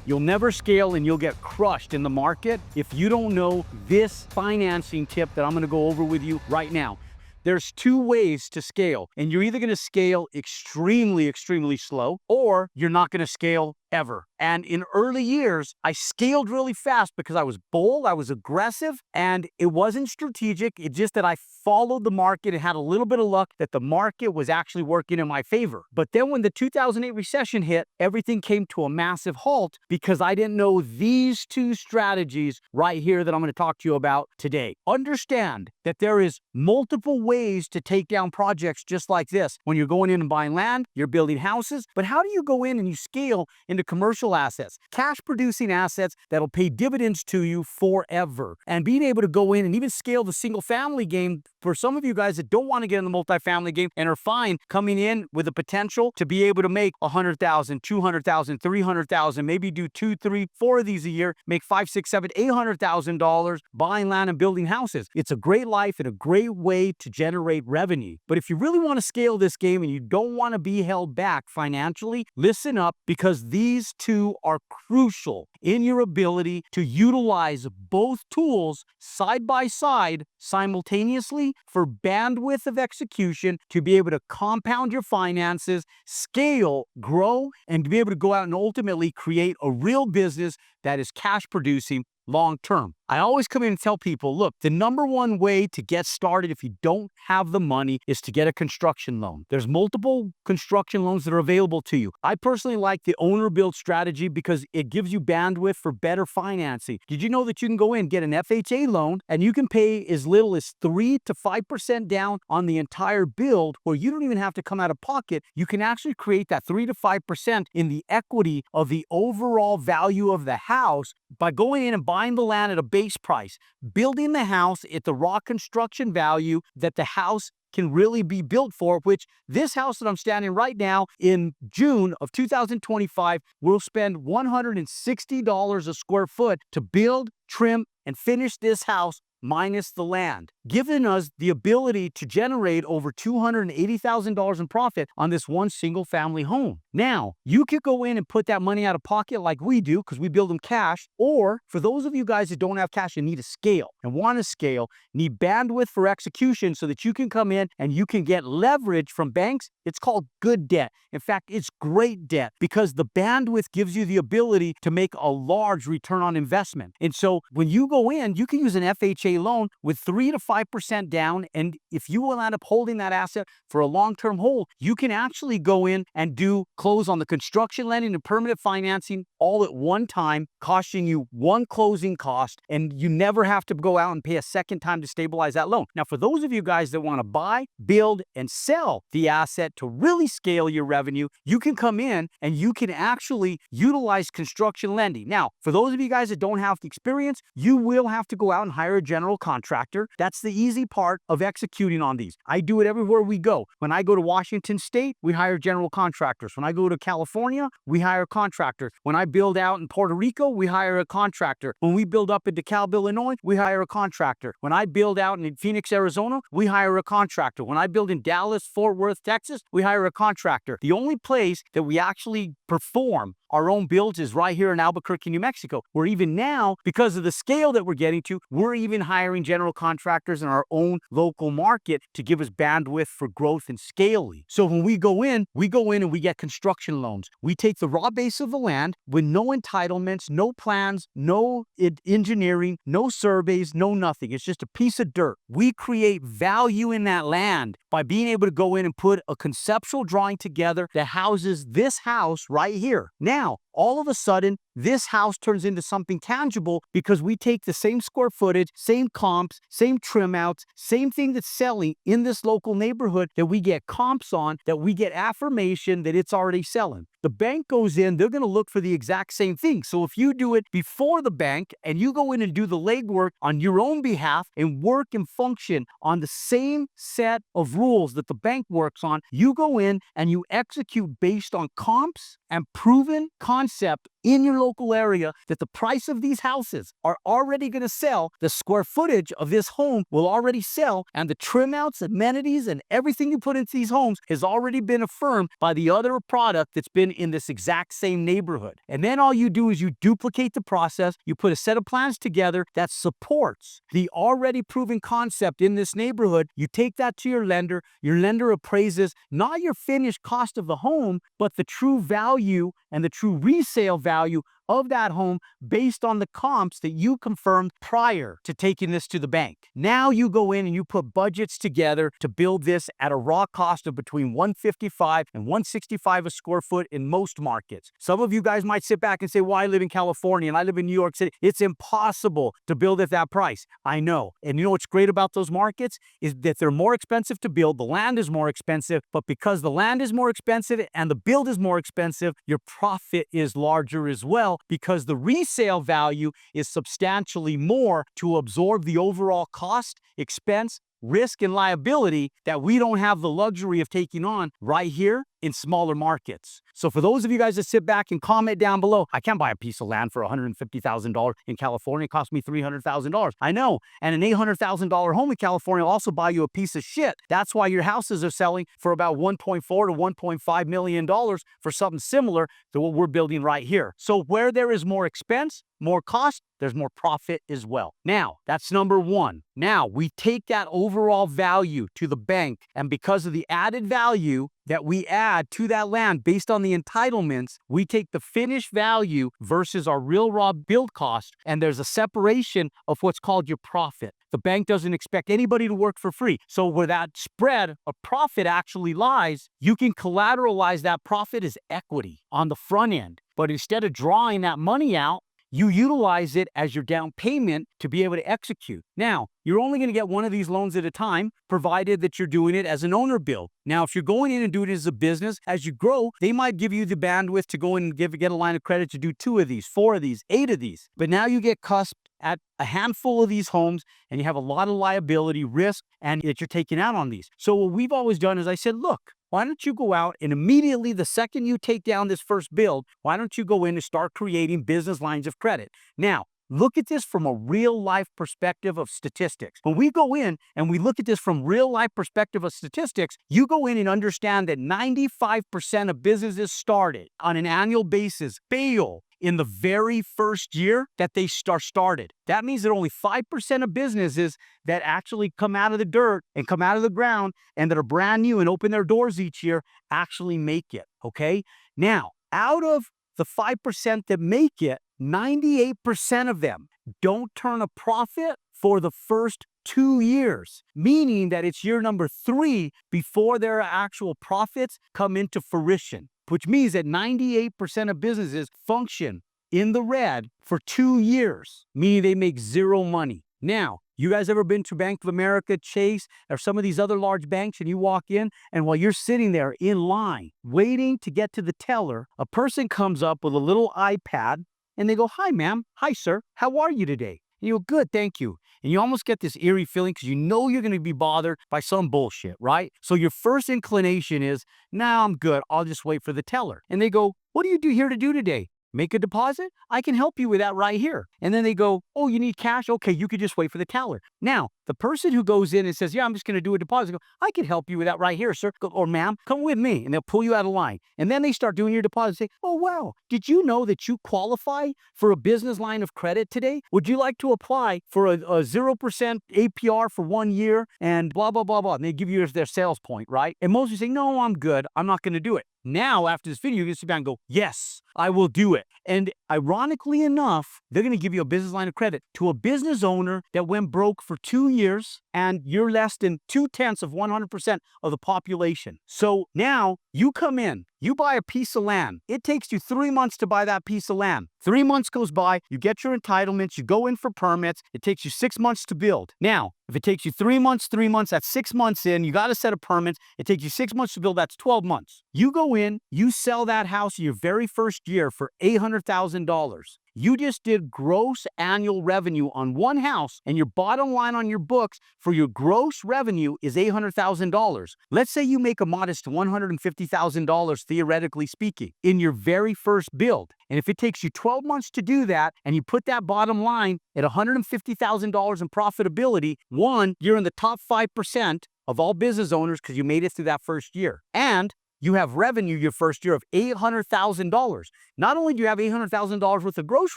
You'll never scale and you'll get crushed in the market if you don't know this financing tip that I'm going to go over with you right now. There's two ways to scale, and you're either going to scale extremely, extremely slow, or you're not going to scale ever. And in early years, I scaled really fast because I was bold, I was aggressive, and it wasn't strategic. It's just that I followed the market and had a little bit of luck that the market was actually working in my favor. But then when the 2008 recession hit, everything came to a massive halt because I didn't know these two strategies right here that I'm going to talk to you about today. Understand that there is multiple ways to take down projects just like this. When you're going in and buying land, you're building houses, but how do you go in and you scale into commercial assets, cash producing assets that'll pay dividends to you forever? And being able to go in and even scale the single family game for some of you guys that don't want to get in the multifamily game and are fine coming in with the potential to be able to make 100,000, 200,000, 300,000, maybe do 2, 3, 4 of these a year, make 5, 6, 7, $800,000 buying land and building houses. It's a great life and a great way to generate revenue. But if you really want to scale this game and you don't want to be held back financially, listen up, because these two are crucial in your ability to utilize both tools side by side simultaneously for bandwidth of execution to be able to compound your finances, scale, grow, and to be able to go out and ultimately create a real business that is cash producing long term. I always come in and tell people, look, the number one way to get started if you don't have the money is to get a construction loan. There's multiple construction loans that are available to you. I personally like the owner build strategy because it gives you bandwidth for better financing. Did you know that you can go in, get an FHA loan, and you can pay as little as 3 to 5% down on the entire build, where you don't even have to come out of pocket? You can actually create that 3 to 5% in the equity of the overall value of the house by going in and buying the land at a base price, building the house at the raw construction value that the house can really be built for, which this house that I'm standing right now in June of 2025 will spend $160 a square foot to build, trim, and finish this house minus the land, giving us the ability to generate over $280,000 in profit on this one single family home. Now, you could go in and put that money out of pocket like we do because we build them cash, or for those of you guys that don't have cash and need to scale and want to scale, need bandwidth for execution so that you can come in and you can get leverage from banks. It's called good debt. In fact, it's great debt because the bandwidth gives you the ability to make a large return on investment. And so when you go in, you can use an FHA loan with 3 to 5% down. And if you will end up holding that asset for a long-term hold, you can actually go in and close on the construction lending and permanent financing all at one time, costing you one closing cost, and you never have to go out and pay a second time to stabilize that loan. Now, for those of you guys that want to buy, build, and sell the asset to really scale your revenue, you can come in and you can actually utilize construction lending. Now, for those of you guys that don't have the experience, you will have to go out and hire a general contractor. That's the easy part of executing on these. I do it everywhere we go. When I go to Washington State, we hire general contractors. When I go to California, we hire contractors. When I build out in Puerto Rico, we hire a contractor. When we build up in DeKalb, Illinois, we hire a contractor. When I build out in Phoenix, Arizona, we hire a contractor. When I build in Dallas, Fort Worth, Texas, we hire a contractor. The only place that we actually perform our own builds is right here in Albuquerque, New Mexico, where even now, because of the scale that we're getting to, we're even hiring general contractors in our own local market to give us bandwidth for growth and scaling. So when we go in and we get construction loans. We take the raw base of the land with no entitlements, no plans, no engineering, no surveys, no nothing. It's just a piece of dirt. We create value in that land by being able to go in and put a conceptual drawing together that houses this house right here. Now, all of a sudden, this house turns into something tangible because we take the same square footage, same comps, same trim outs, same thing that's selling in this local neighborhood that we get comps on, that we get affirmation that it's already selling. The bank goes in, they're going to look for the exact same thing. So if you do it before the bank and you go in and do the legwork on your own behalf and work and function on the same set of rules that the bank works on, you go in and you execute based on comps and proven concept in your local area that the price of these houses are already going to sell, the square footage of this home will already sell, and the trim outs, amenities, and everything you put into these homes has already been affirmed by the other product that's been in this exact same neighborhood. And then all you do is you duplicate the process, you put a set of plans together that supports the already proven concept in this neighborhood, you take that to your lender appraises not your finished cost of the home, but the true value and the true resale value of that home based on the comps that you confirmed prior to taking this to the bank. Now you go in and you put budgets together to build this at a raw cost of between $155 and $165 a square foot in most markets. Some of you guys might sit back and say, well, I live in California and I live in New York City. It's impossible to build at that price. I know. And you know what's great about those markets is that they're more expensive to build. The land is more expensive, but because the land is more expensive and the build is more expensive, your profit is larger as well, because the resale value is substantially more to absorb the overall cost, expense, risk, and liability that we don't have the luxury of taking on right here in smaller markets. So for those of you guys that sit back and comment down below, I can't buy a piece of land for $150,000 in California. It cost me $300,000. I know. And an $800,000 home in California will also buy you a piece of shit. That's why your houses are selling for about $1.4 to $1.5 million for something similar to what we're building right here. So where there is more expense, more cost, there's more profit as well. Now, that's number one. Now, we take that overall value to the bank, and because of the added value that we add to that land based on the entitlements, we take the finished value versus our real raw build cost, and there's a separation of what's called your profit. The bank doesn't expect anybody to work for free. So where that spread of profit actually lies, you can collateralize that profit as equity on the front end. But instead of drawing that money out, you utilize it as your down payment to be able to execute. Now, you're only going to get one of these loans at a time, provided that you're doing it as an owner build. Now, if you're going in and doing it as a business, as you grow, they might give you the bandwidth to go in and get a line of credit to do 2 of these, 4 of these, 8 of these. But now you get cusped at a handful of these homes, and you have a lot of liability risk and that you're taking out on these. So what we've always done is I said, look, why don't you go out and immediately the second you take down this first build, why don't you go in and start creating business lines of credit? Now, look at this from a real life perspective of statistics. When we go in and we look at this from real life perspective of statistics, you go in and understand that 95% of businesses started on an annual basis fail in the very first year that they started. That means that only 5% of businesses that actually come out of the dirt and come out of the ground and that are brand new and open their doors each year actually make it, okay? Now, out of the 5% that make it, 98% of them don't turn a profit for the first 2 years, meaning that it's year number 3 before their actual profits come into fruition, which means that 98% of businesses function in the red for 2 years, meaning they make 0 money. Now, you guys ever been to Bank of America, Chase, or some of these other large banks, and you walk in, and while you're sitting there in line, waiting to get to the teller, a person comes up with a little iPad, and they go, "Hi, ma'am. Hi, sir. How are you today?" And you go, "Good, thank you." And you almost get this eerie feeling because you know you're going to be bothered by some bullshit, right? So your first inclination is, "Nah, I'm good. I'll just wait for the teller." And they go, "What do you do here to do today? Make a deposit? I can help you with that right here." And then they go, "Oh, you need cash? Okay, you could just wait for the teller." Now, the person who goes in and says, "Yeah, I'm just going to do a deposit," go, "I can help you with that right here, sir." Go, "Or ma'am, come with me." And they'll pull you out of line. And then they start doing your deposit. Say, "Oh, wow, did you know that you qualify for a business line of credit today? Would you like to apply for a 0% APR for 1 year and blah, blah, blah, blah." And they give you their sales point, right? And most of you say, "No, I'm good. I'm not going to do it." Now, after this video, you can sit down and go, "Yes, I will do it." And ironically enough, they're going to give you a business line of credit to a business owner that went broke for 2 years, and you're less than 0.2% of the population. So now you come in, you buy a piece of land. It takes you 3 months to buy that piece of land. 3 months goes by, you get your entitlements, you go in for permits. It takes you 6 months to build. Now, if it takes you 3 months, that's 6 months in, you got a set of permits. It takes you 6 months to build, that's 12 months. You go in, you sell that house your very first year for $800,000. You just did gross annual revenue on one house, and your bottom line on your books for your gross revenue is $800,000. Let's say you make a modest $150,000, theoretically speaking, in your very first build. And if it takes you 12 months to do that, and you put that bottom line at $150,000 in profitability, one, you're in the top 5% of all business owners because you made it through that first year. And you have revenue your first year of $800,000. Not only do you have $800,000 worth of gross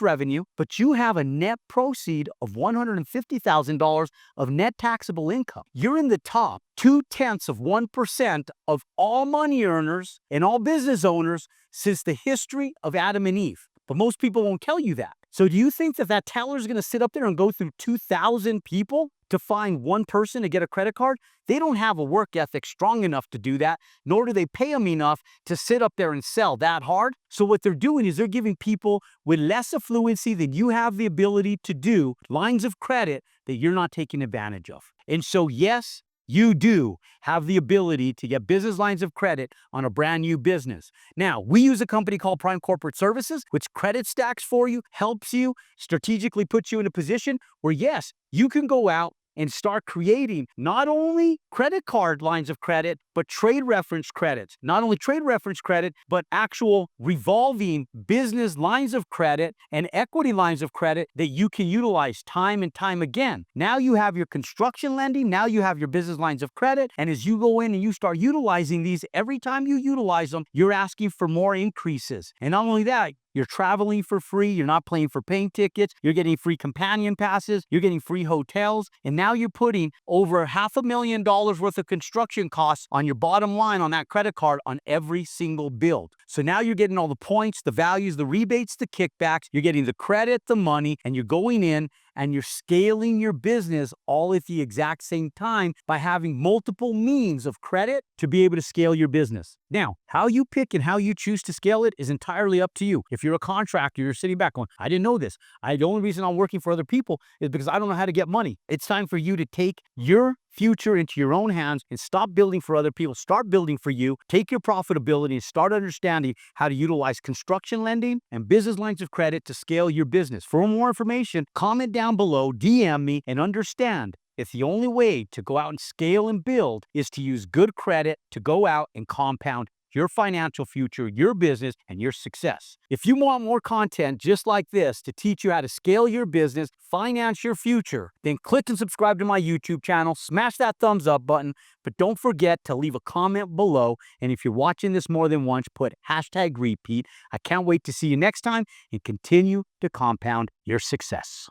revenue, but you have a net proceed of $150,000 of net taxable income. You're in the top 0.2% of all money earners and all business owners since the history of Adam and Eve. But most people won't tell you that. So do you think that that teller is going to sit up there and go through 2,000 people to find one person to get a credit card? They don't have a work ethic strong enough to do that, nor do they pay them enough to sit up there and sell that hard. So what they're doing is they're giving people with less affluency than you have the ability to do lines of credit that you're not taking advantage of. And so yes, you do have the ability to get business lines of credit on a brand new business. Now, we use a company called Prime Corporate Services, which credit stacks for you, helps you, strategically puts you in a position where, yes, you can go out and start creating not only credit card lines of credit, but trade reference credits. Not only trade reference credit, but actual revolving business lines of credit and equity lines of credit that you can utilize time and time again. Now you have your construction lending, now you have your business lines of credit, and as you go in and you start utilizing these, every time you utilize them, you're asking for more increases. And not only that, you're traveling for free, you're not paying for plane tickets, you're getting free companion passes, you're getting free hotels, and now you're putting over $500,000 worth of construction costs on your bottom line on that credit card on every single build. So now you're getting all the points, the values, the rebates, the kickbacks, you're getting the credit, the money, and you're going in and you're scaling your business all at the exact same time by having multiple means of credit to be able to scale your business. Now, how you pick and how you choose to scale it is entirely up to you. If you're a contractor, you're sitting back going, I didn't know this. The only reason I'm working for other people is because I don't know how to get money. It's time for you to take your future into your own hands and stop building for other people. Start building for you. Take your profitability and start understanding how to utilize construction lending and business lines of credit to scale your business. For more information, comment down below, DM me, and understand if the only way to go out and scale and build is to use good credit to go out and compound your financial future, your business, and your success. If you want more content just like this to teach you how to scale your business, finance your future, then click and subscribe to my YouTube channel, smash that thumbs up button, but don't forget to leave a comment below. And if you're watching this more than once, put #repeat. I can't wait to see you next time and continue to compound your success.